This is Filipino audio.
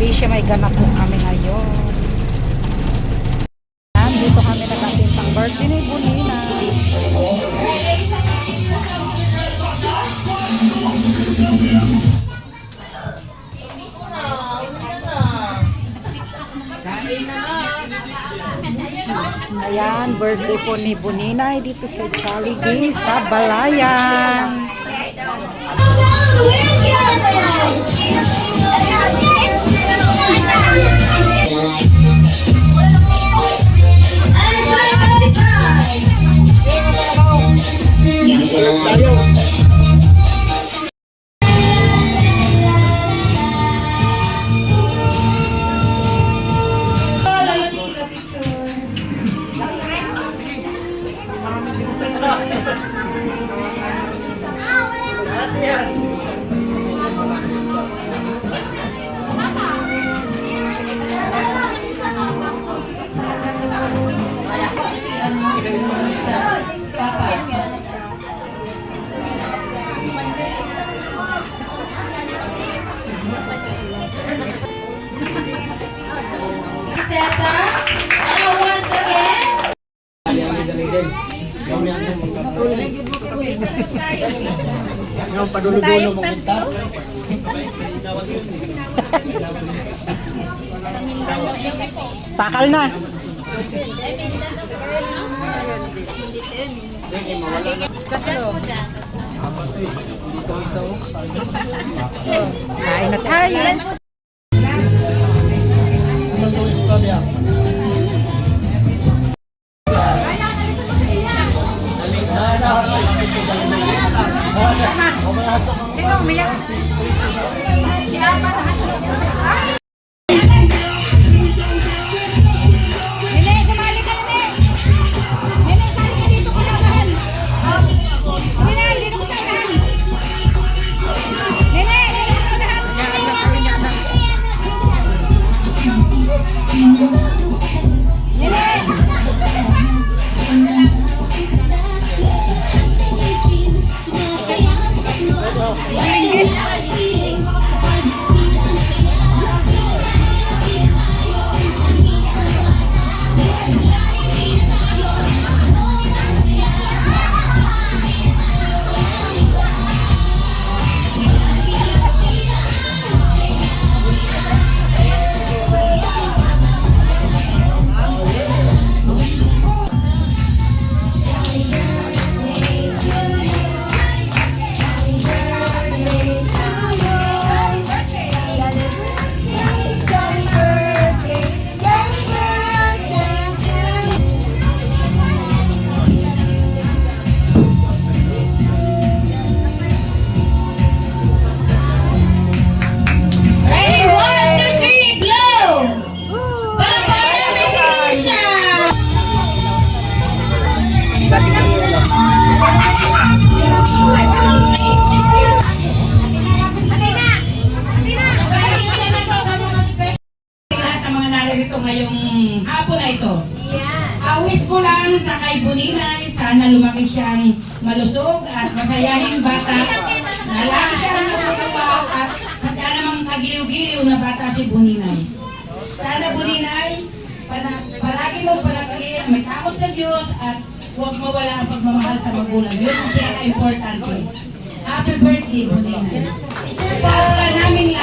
Alicia, may ganap po kami ngayon. Dito kami nag-attend ng birthday ni Bonina. Ayan, birthday po ni Bonina dito sa Jollibee sa Balayan. Once again. Takal na. Kain na tayo. Sino umiyak? Ito ngayong hapon na ito. Awis ko lang sa kay Boninay, sana lumaki siyang malusog at masayahing bata. Nalaki siyang natutuwa at saka namang kagiliw-giliw na bata si Boninay. Sana Boninay, palagi mong panatilihin, may takot sa Diyos at huwag mawala ang pagmamahal sa magulang. Yun ang pinaka-importante. Happy birthday, Boninay. Para namin